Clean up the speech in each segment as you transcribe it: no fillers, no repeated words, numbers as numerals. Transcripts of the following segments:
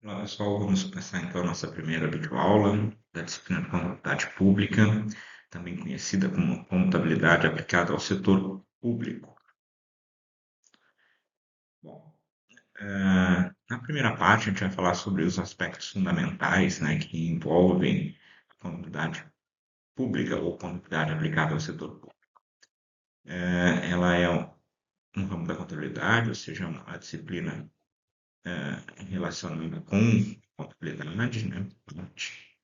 Olá, pessoal. Vamos começar então a nossa primeira videoaula da disciplina de Contabilidade Pública, também conhecida como Contabilidade aplicada ao setor público. Bom, na primeira parte a gente vai falar sobre os aspectos fundamentais, né, que envolvem a contabilidade pública ou contabilidade aplicada ao setor público. Ela é um ramo da contabilidade, ou seja, uma disciplina relacionada com contabilidade, né?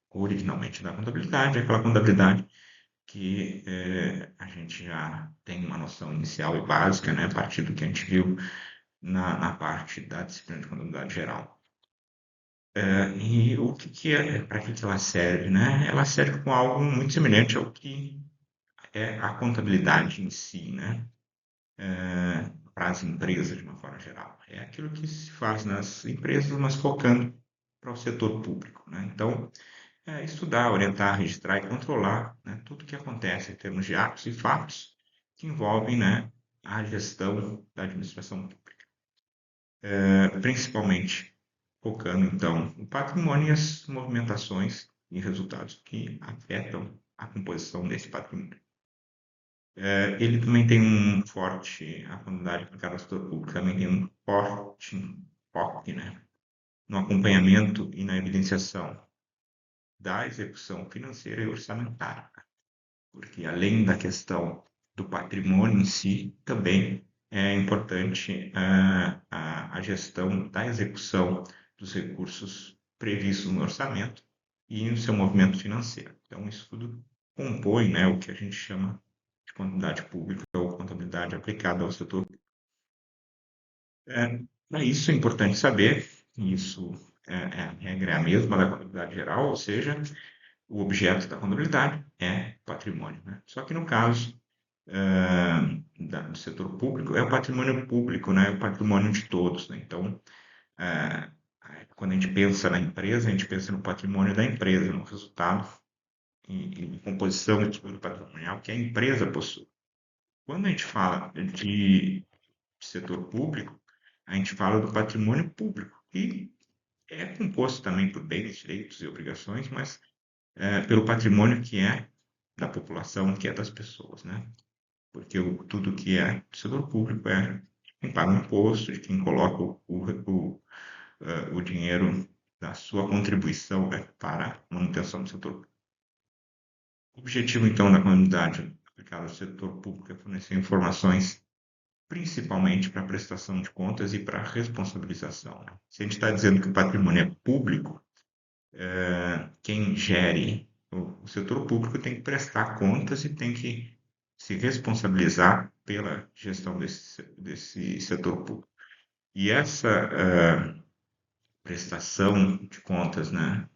Originalmente da contabilidade, é aquela contabilidade que a gente já tem uma noção inicial e básica, né? A partir do que a gente viu na parte da disciplina de contabilidade geral. E o que é, para que ela serve, né? Ela serve com algo muito semelhante ao que é a contabilidade em si, né? Para as empresas, de uma forma geral. É aquilo que se faz nas empresas, mas focando para o setor público, né? Então, estudar, orientar, registrar e controlar, né, tudo o que acontece em termos de atos e fatos que envolvem, né, a gestão da administração pública. Principalmente focando, então, no patrimônio e as movimentações e resultados que afetam a composição desse patrimônio. Ele também tem um forte, a comunidade aplicada ao setor público também tem um forte foco, né, no acompanhamento e na evidenciação da execução financeira e orçamentária, porque além da questão do patrimônio em si, também é importante a gestão da execução dos recursos previstos no orçamento e no seu movimento financeiro. Então, isso tudo compõe, né, o que a gente chama de contabilidade pública ou contabilidade aplicada ao setor. Para isso é importante saber, isso a regra é a mesma da contabilidade geral, ou seja, o objeto da contabilidade é patrimônio, né? Só que no caso do setor público, é o patrimônio público, né? É o patrimônio de todos, né? Então, eh, quando a gente pensa na empresa, a gente pensa no patrimônio da empresa, no resultado e composição do estrutura patrimonial que a empresa possui. Quando a gente fala de setor público, a gente fala do patrimônio público, que é composto também por bens, direitos e obrigações, mas pelo patrimônio que é da população, que é das pessoas, né? Porque tudo que é do setor público é quem paga o imposto, de quem coloca o dinheiro da sua contribuição, né, para a manutenção do setor público. O objetivo, então, da comunidade aplicada ao setor público é fornecer informações principalmente para a prestação de contas e para a responsabilização, né? Se a gente está dizendo que o patrimônio é público, quem gere o setor público tem que prestar contas e tem que se responsabilizar pela gestão desse setor público. E essa prestação de contas, né,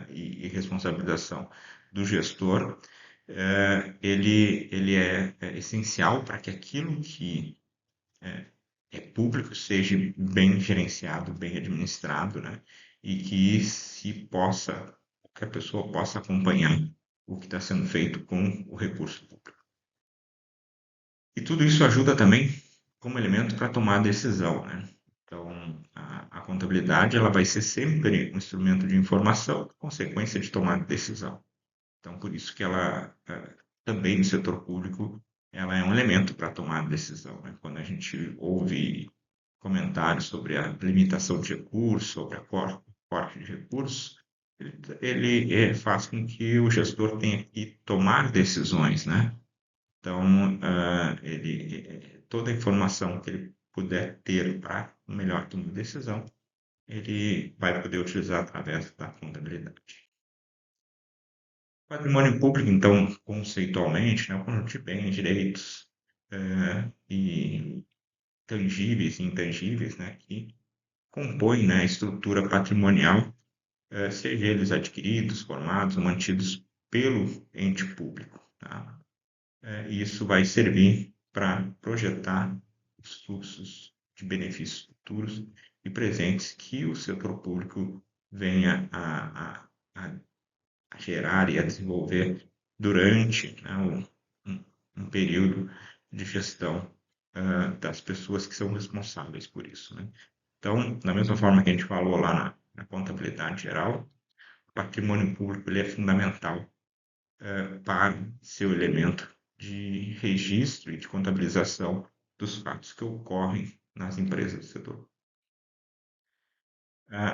e responsabilização do gestor, ele é essencial para que aquilo que é público seja bem gerenciado, bem administrado, né, e que a pessoa possa acompanhar o que está sendo feito com o recurso público. E tudo isso ajuda também como elemento para tomar decisão, né? Então, a contabilidade ela vai ser sempre um instrumento de informação, consequência de tomar decisão. Então, por isso que ela também no setor público ela é um elemento para tomar decisão, né? Quando a gente ouve comentários sobre a limitação de recursos, sobre a corte de recursos, ele faz com que o gestor tenha que tomar decisões, né? Então, toda a informação que ele puder ter para melhor tomar decisão, ele vai poder utilizar através da contabilidade. Patrimônio público, então, conceitualmente, né, é um conjunto de bens, direitos e tangíveis e intangíveis, né, que compõem, né, a estrutura patrimonial, seja eles adquiridos, formados ou mantidos pelo ente público, tá? E isso vai servir para projetar os fluxos de benefícios futuros e presentes que o setor público venha a gerar e a desenvolver durante, né, um período de gestão das pessoas que são responsáveis por isso, né? Então, da mesma forma que a gente falou lá na contabilidade geral, o patrimônio público ele é fundamental para seu elemento de registro e de contabilização dos fatos que ocorrem nas empresas do setor.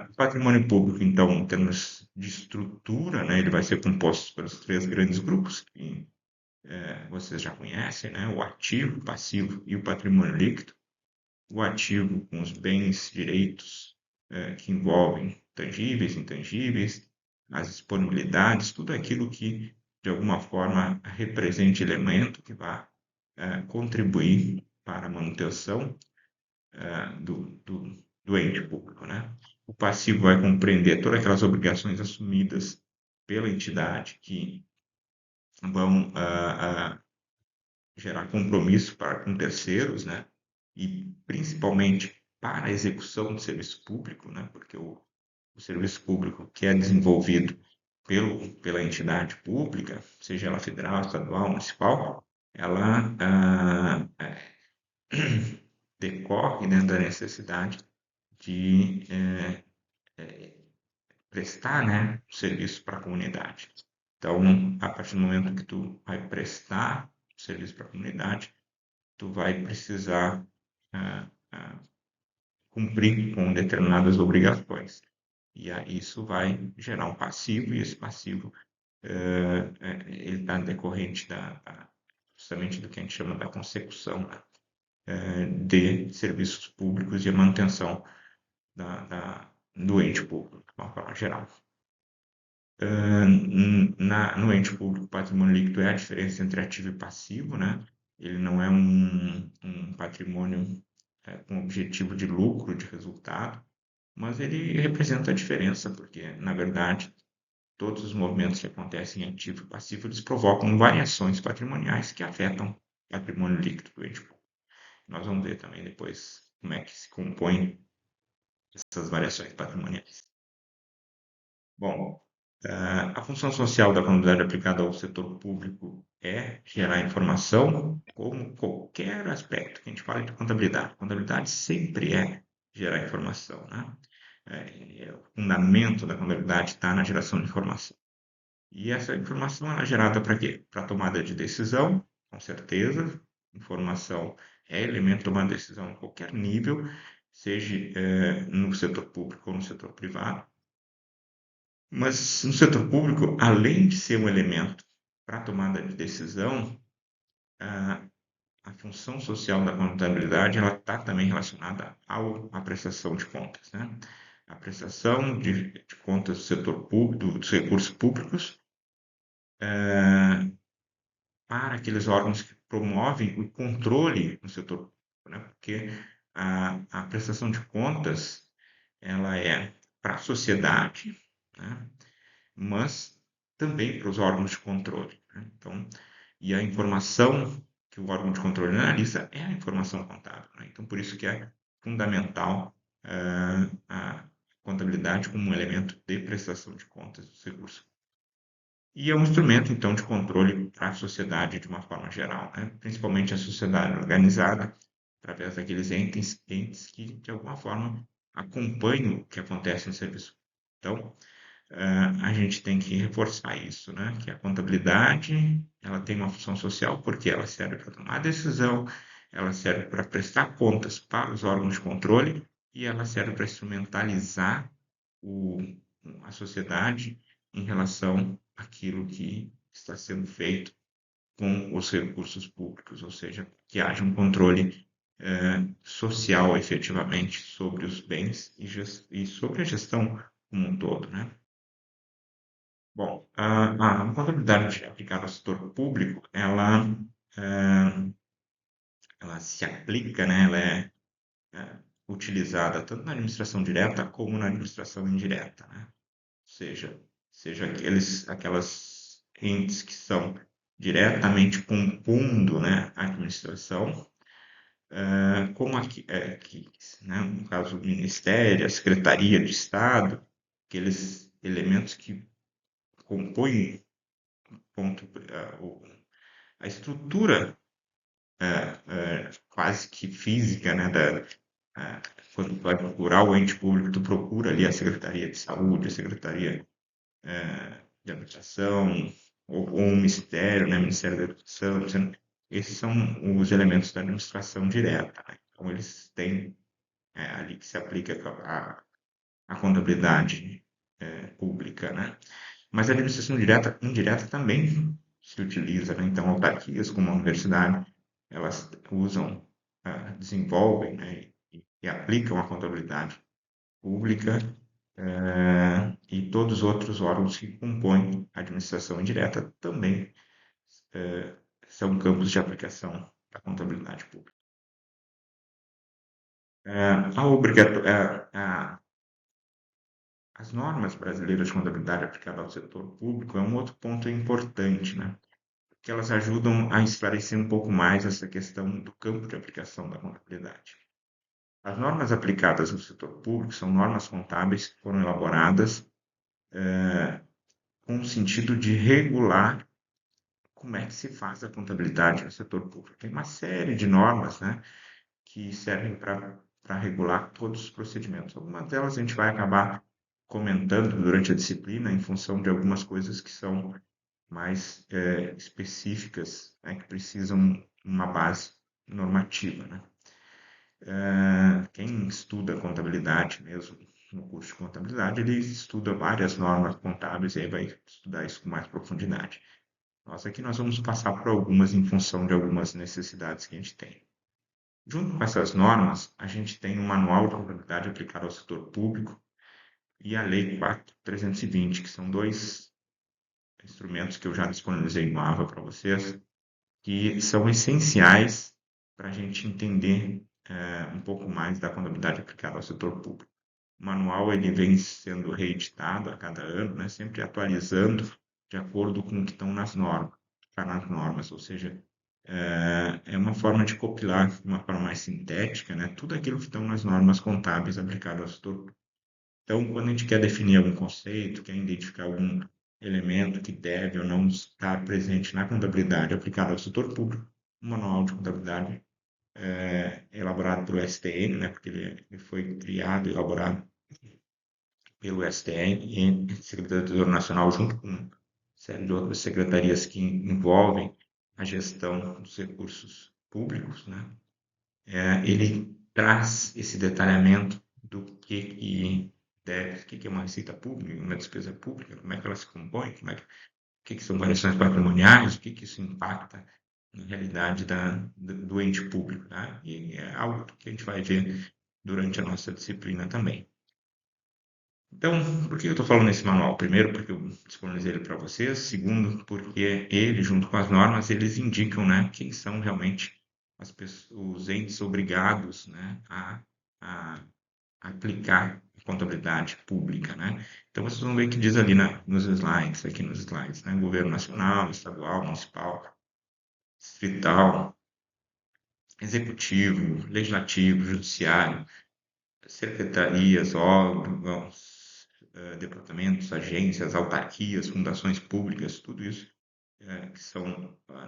O patrimônio público, então, em termos de estrutura, né, ele vai ser composto pelos três grandes grupos que vocês já conhecem, né, o ativo, o passivo e o patrimônio líquido. O ativo com os bens, direitos que envolvem tangíveis, intangíveis, as disponibilidades, tudo aquilo que, de alguma forma, represente elemento que vai contribuir para a manutenção do ente público, né? O passivo vai compreender todas aquelas obrigações assumidas pela entidade que vão gerar compromisso para com terceiros, né? E principalmente para a execução do serviço público, né? Porque o serviço público que é desenvolvido pela entidade pública, seja ela federal, estadual, municipal, ela decorre, né, da necessidade de prestar, né, serviço para a comunidade. Então, a partir do momento que tu vai prestar serviço para a comunidade, tu vai precisar ah, ah, cumprir com determinadas obrigações. E aí isso vai gerar um passivo, e esse passivo ele está decorrente justamente do que a gente chama da consecução, né, de serviços públicos e a manutenção do ente público, de uma forma geral. No ente público, o patrimônio líquido é a diferença entre ativo e passivo, né? Ele não é um patrimônio com objetivo de lucro, de resultado, mas ele representa a diferença, porque, na verdade, todos os movimentos que acontecem em ativo e passivo, eles provocam variações patrimoniais que afetam o patrimônio líquido do ente público. Nós vamos ver também depois como é que se compõem essas variações patrimoniais. Bom, a função social da contabilidade aplicada ao setor público é gerar informação, como qualquer aspecto que a gente fala de contabilidade. Contabilidade sempre é gerar informação, né? O fundamento da contabilidade está na geração de informação. E essa informação ela é gerada para quê? Para tomada de decisão, com certeza. Informação é elemento de tomada de decisão em qualquer nível, seja no setor público ou no setor privado. Mas no setor público, além de ser um elemento para a tomada de decisão, a, a função social da contabilidade ela está também relacionada à prestação de contas, né? A prestação de contas do setor público, dos recursos públicos, para aqueles órgãos que promovem o controle no setor público, né? Porque a prestação de contas ela é para a sociedade, né? Mas também para os órgãos de controle, né? Então, e a informação que o órgão de controle analisa é a informação contábil, né? Então, por isso que é fundamental a contabilidade como um elemento de prestação de contas dos recursos. E é um instrumento, então, de controle para a sociedade de uma forma geral, né? Principalmente a sociedade organizada, através daqueles entes que, de alguma forma, acompanham o que acontece no serviço. Então, a gente tem que reforçar isso, né? Que a contabilidade, ela tem uma função social porque ela serve para tomar decisão, ela serve para prestar contas para os órgãos de controle e ela serve para instrumentalizar o, a sociedade em relação àquilo que está sendo feito com os recursos públicos, ou seja, que haja um controle social efetivamente sobre os bens e sobre a gestão como um todo, né? Bom, a contabilidade aplicada ao setor público, eh, ela se aplica, né? Ela é utilizada tanto na administração direta como na administração indireta, né? Ou seja aquelas entes que são diretamente compondo, né, a administração, como né, no caso do Ministério, a Secretaria de Estado, aqueles elementos que compõem a estrutura quase que física, né, quando tu vai procurar o ente público, tu procura ali a Secretaria de Saúde, a Secretaria de Habitação, ou o Ministério, né, Ministério da Educação, esses são os elementos da administração direta, né? Então, eles têm ali que se aplica a contabilidade pública, né? Mas a administração direta, indireta também se utiliza, né? Então, autarquias como a universidade, elas usam, desenvolvem, né, e aplicam a contabilidade pública, e todos os outros órgãos que compõem a administração indireta também eh, são campos de aplicação da contabilidade pública. As normas brasileiras de contabilidade aplicada ao setor público é um outro ponto importante, né? Que elas ajudam a esclarecer um pouco mais essa questão do campo de aplicação da contabilidade. As normas aplicadas no setor público são normas contábeis que foram elaboradas com o sentido de regular como é que se faz a contabilidade no setor público. Tem uma série de normas, né, que servem para regular todos os procedimentos. Algumas delas a gente vai acabar comentando durante a disciplina em função de algumas coisas que são mais específicas, né, que precisam uma base normativa, né? Quem estuda contabilidade mesmo, no curso de contabilidade, ele estuda várias normas contábeis e aí vai estudar isso com mais profundidade. Nós aqui nós vamos passar por algumas em função de algumas necessidades que a gente tem. Junto com essas normas, a gente tem o Manual de Contabilidade aplicado ao setor público e a Lei 4.320, que são dois instrumentos que eu já disponibilizei no AVA para vocês, que são essenciais para a gente entender um pouco mais da contabilidade aplicada ao setor público. O manual ele vem sendo reeditado a cada ano, né, sempre atualizando de acordo com o que estão nas normas, ou seja, é uma forma de compilar de uma forma mais sintética, né, tudo aquilo que estão nas normas contábeis aplicadas ao setor público. Então, quando a gente quer definir algum conceito, quer identificar algum elemento que deve ou não estar presente na contabilidade aplicada ao setor público, o manual de contabilidade elaborado pelo STN, né, porque ele foi criado e elaborado pelo STN e Secretaria do Tesouro Nacional, junto com uma série de outras secretarias que envolvem a gestão dos recursos públicos, né? Ele traz esse detalhamento do que deve, o que é uma receita pública, uma despesa pública, como é que ela se compõe, o que são variações patrimoniais, o que isso impacta na realidade do ente público, tá? E é algo que a gente vai ver durante a nossa disciplina também. Então, por que eu estou falando nesse manual? Primeiro, porque eu disponibilizei ele para vocês. Segundo, porque ele, junto com as normas, eles indicam, né, quem são realmente os entes obrigados, né, a aplicar a contabilidade pública, né? Então, vocês vão ver que diz ali aqui nos slides, né, governo nacional, estadual, municipal, distrital, executivo, legislativo, judiciário, secretarias, órgãos, departamentos, agências, autarquias, fundações públicas, tudo isso que são,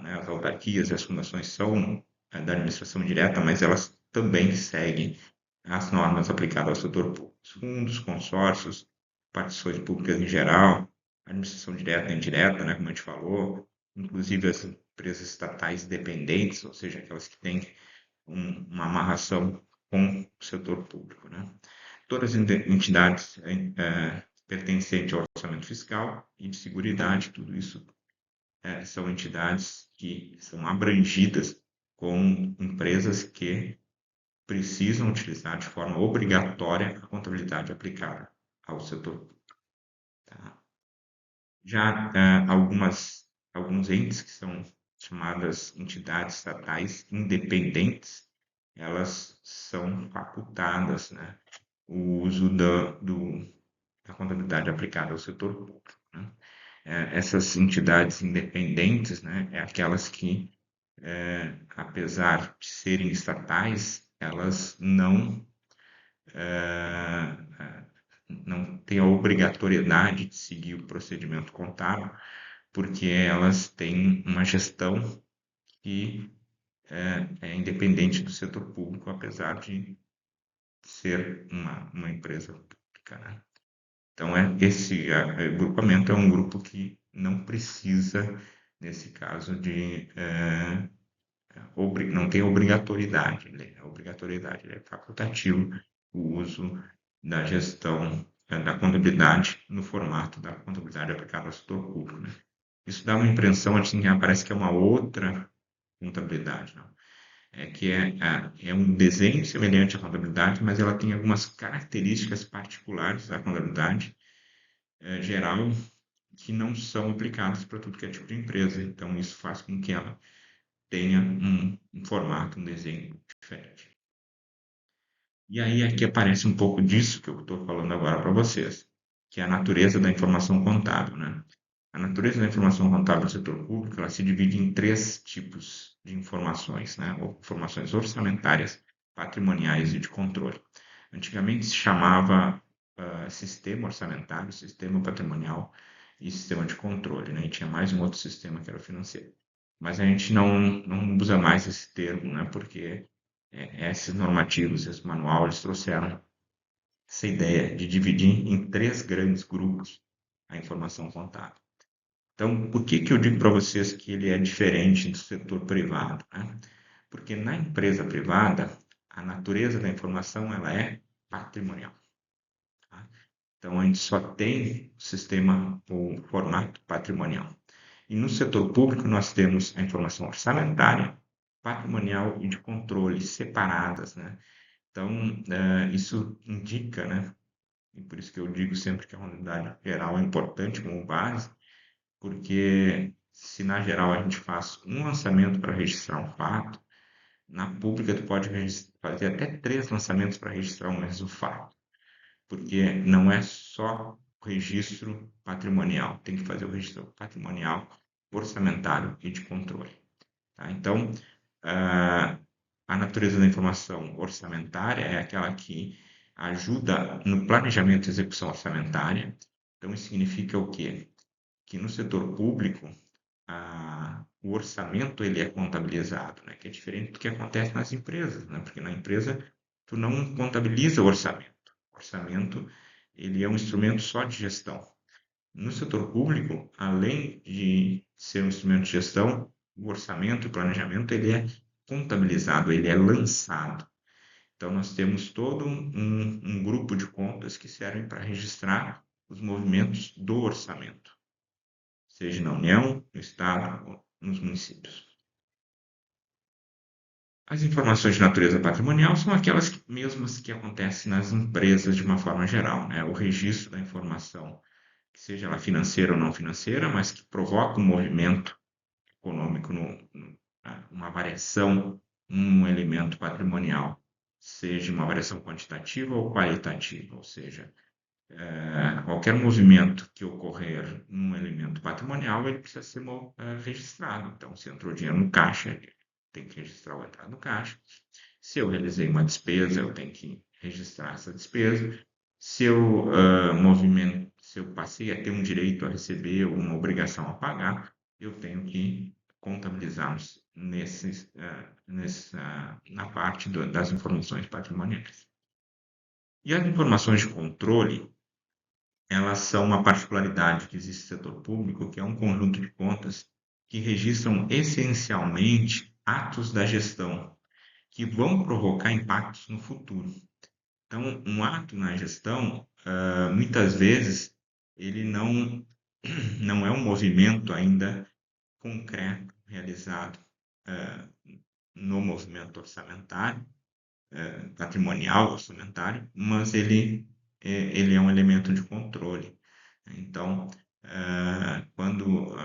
né, as autarquias e as fundações são da administração direta, mas elas também seguem as normas aplicadas ao setor público. Os fundos, consórcios, partições públicas em geral, administração direta e indireta, né, como a gente falou, inclusive as empresas estatais dependentes, ou seja, aquelas que têm uma amarração com o setor público, né? Todas as entidades pertencentes ao orçamento fiscal e de seguridade, tudo isso são entidades que são abrangidas com empresas que precisam utilizar de forma obrigatória a contabilidade aplicada ao setor público. Tá? Já alguns entes que são chamadas entidades estatais independentes, elas são facultadas, né, o uso da contabilidade aplicada ao setor público, né? Essas entidades independentes, né, é aquelas que, apesar de serem estatais, elas não têm a obrigatoriedade de seguir o procedimento contábil, porque elas têm uma gestão que é independente do setor público, apesar de ser uma empresa pública, né? Então, esse agrupamento é um grupo que não precisa, nesse caso, não tem obrigatoriedade, né? Obrigatoriedade, é facultativo o uso da gestão da contabilidade no formato da contabilidade aplicada ao setor público, né? Isso dá uma impressão assim, que parece que é uma outra contabilidade, não? É um desenho semelhante à contabilidade, mas ela tem algumas características particulares da contabilidade geral que não são aplicadas para tudo que é tipo de empresa. Então, isso faz com que ela tenha um formato, um desenho diferente. E aí aqui aparece um pouco disso que eu estou falando agora para vocês, que é a natureza da informação contábil, né? A natureza da informação contábil do setor público, ela se divide em três tipos de informações, né? Informações orçamentárias, patrimoniais e de controle. Antigamente se chamava sistema orçamentário, sistema patrimonial e sistema de controle, né? E tinha mais um outro sistema que era o financeiro. Mas a gente não usa mais esse termo, né? Porque esses normativos, esse manual, eles trouxeram essa ideia de dividir em três grandes grupos a informação contábil. Então, por que eu digo para vocês que ele é diferente do setor privado, né? Porque na empresa privada, a natureza da informação ela é patrimonial, tá? Então, a gente só tem o sistema, o formato patrimonial. E no setor público, nós temos a informação orçamentária, patrimonial e de controle separadas, né? Então, isso indica, né? E por isso que eu digo sempre que a contabilidade geral é importante como base, porque se na geral a gente faz um lançamento para registrar um fato, na pública tu pode fazer até três lançamentos para registrar um mesmo fato, porque não é só o registro patrimonial, tem que fazer o registro patrimonial, orçamentário e de controle. Tá? Então, a natureza da informação orçamentária é aquela que ajuda no planejamento e execução orçamentária. Então, isso significa o quê? Que no setor público, o orçamento ele é contabilizado, né? Que é diferente do que acontece nas empresas, né? Porque na empresa tu não contabiliza o orçamento. O orçamento ele é um instrumento só de gestão. No setor público, além de ser um instrumento de gestão, o orçamento e o planejamento ele é contabilizado, ele é lançado. Então, nós temos todo um grupo de contas que servem para registrar os movimentos do orçamento, seja na União, no Estado ou nos municípios. As informações de natureza patrimonial são aquelas mesmas que acontecem nas empresas de uma forma geral, né? O registro da informação, que seja ela financeira ou não financeira, mas que provoca um movimento econômico, uma variação num elemento patrimonial, seja uma variação quantitativa ou qualitativa, ou seja, qualquer movimento que ocorrer num elemento patrimonial, ele precisa ser registrado. Então, se entrou dinheiro no caixa, tem que registrar o entrada no caixa. Se eu realizei uma despesa, eu tenho que registrar essa despesa. Se eu passei a ter um direito a receber ou uma obrigação a pagar, eu tenho que contabilizar na parte das informações patrimoniais. E as informações de controle, elas são uma particularidade que existe no setor público, que é um conjunto de contas que registram essencialmente atos da gestão, que vão provocar impactos no futuro. Então, um ato na gestão, muitas vezes, ele não é um movimento ainda concreto realizado no movimento orçamentário, patrimonial orçamentário, mas ele é um elemento de controle. Então, quando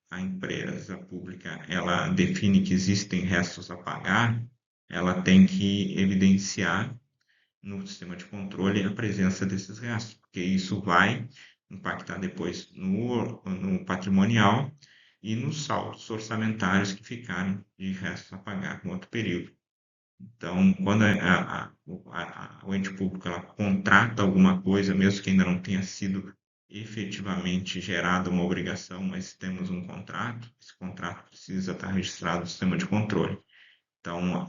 a empresa pública ela define que existem restos a pagar, ela tem que evidenciar no sistema de controle a presença desses restos, porque isso vai impactar depois no patrimonial e nos saldos orçamentários que ficarem de restos a pagar no outro período. Então, quando o ente público ela contrata alguma coisa, mesmo que ainda não tenha sido efetivamente gerada uma obrigação, mas temos um contrato, esse contrato precisa estar registrado no sistema de controle. Então,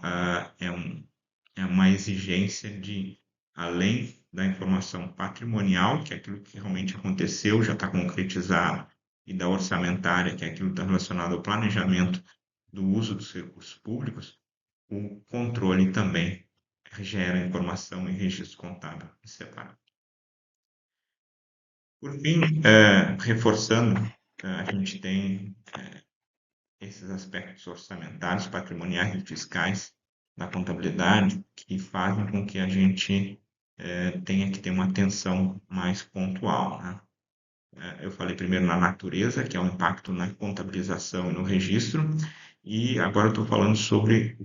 é uma exigência de além da informação patrimonial, que é aquilo que realmente aconteceu, já está concretizado, e da orçamentária, que é aquilo que está relacionado ao planejamento do uso dos recursos públicos, o controle também gera informação e registro contábil separado. Por fim, reforçando, a gente tem esses aspectos orçamentários, patrimoniais e fiscais da contabilidade que fazem com que a gente tenha que ter uma atenção mais pontual, né? Eu falei primeiro na natureza, que é o impacto na contabilização e no registro, e agora eu estou falando sobre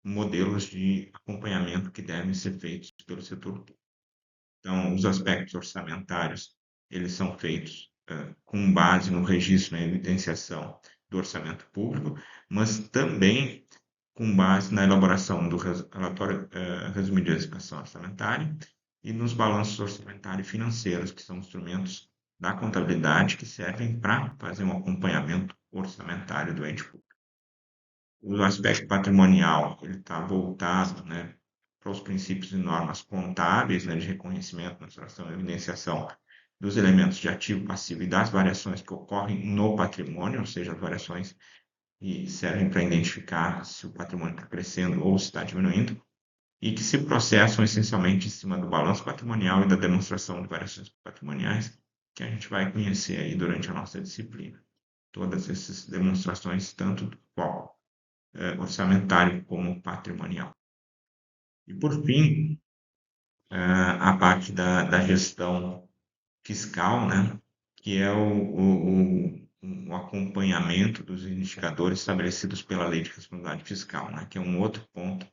modelos de acompanhamento que devem ser feitos pelo setor público. Então, os aspectos orçamentários, eles são feitos com base no registro, na evidenciação do orçamento público, mas também com base na elaboração do relatório resumido de execução orçamentária e nos balanços orçamentários e financeiros, que são instrumentos da contabilidade que servem para fazer um acompanhamento orçamentário do ente público. O aspecto patrimonial, ele está voltado, né, para os princípios e normas contábeis, né, de reconhecimento, mensuração e evidenciação dos elementos de ativo, passivo e das variações que ocorrem no patrimônio, ou seja, as variações que servem para identificar se o patrimônio está crescendo ou se está diminuindo, e que se processam essencialmente em cima do balanço patrimonial e da demonstração de variações patrimoniais, que a gente vai conhecer aí durante a nossa disciplina. Todas essas demonstrações, tanto do qual orçamentário como patrimonial. E, por fim, a parte da gestão fiscal, né, que é o acompanhamento dos indicadores estabelecidos pela Lei de Responsabilidade Fiscal, né, que é um outro ponto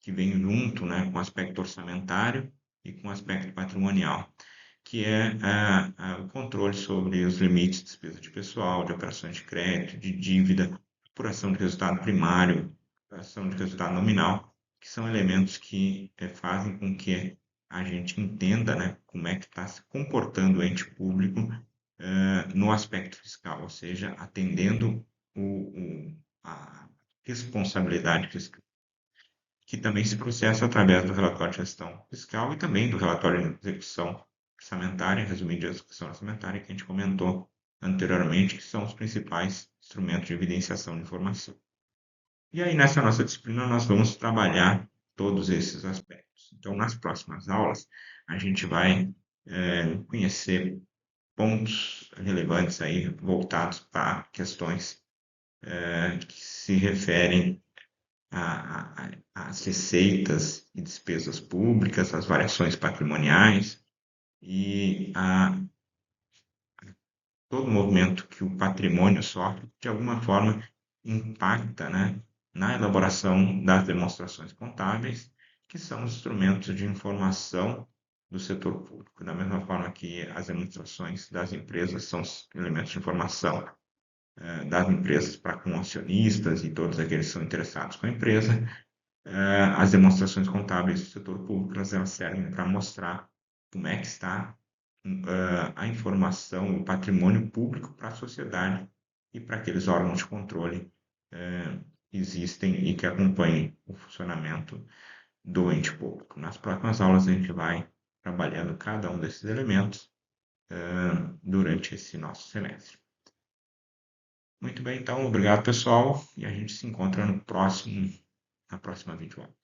que vem junto, né, com o aspecto orçamentário e com o aspecto patrimonial, que é o controle sobre os limites de despesa de pessoal, de operações de crédito, de dívida, apuração de resultado primário, apuração de resultado nominal, que são elementos que fazem com que a gente entenda, né, como é que está se comportando o ente público no aspecto fiscal, ou seja, atendendo a responsabilidade fiscal, que também se processa através do relatório de gestão fiscal e também do relatório de execução orçamentária, resumido de execução orçamentária, que a gente comentou anteriormente, que são os principais instrumentos de evidenciação de informação. E aí, nessa nossa disciplina, nós vamos trabalhar todos esses aspectos. Então, nas próximas aulas, a gente vai conhecer pontos relevantes aí voltados para questões que se referem às receitas e despesas públicas, às variações patrimoniais e a todo movimento que o patrimônio sofre, de alguma forma, impacta, né, na elaboração das demonstrações contábeis, que são os instrumentos de informação do setor público. Da mesma forma que as demonstrações das empresas são os elementos de informação das empresas para com acionistas e todos aqueles que são interessados com a empresa, as demonstrações contábeis do setor público elas servem para mostrar como é que está a informação, o patrimônio público para a sociedade e para aqueles órgãos de controle que existem e que acompanhem o funcionamento do ente público. Nas próximas aulas a gente vai trabalhando cada um desses elementos durante esse nosso semestre. Muito bem, então, obrigado pessoal e a gente se encontra na próxima videoaula.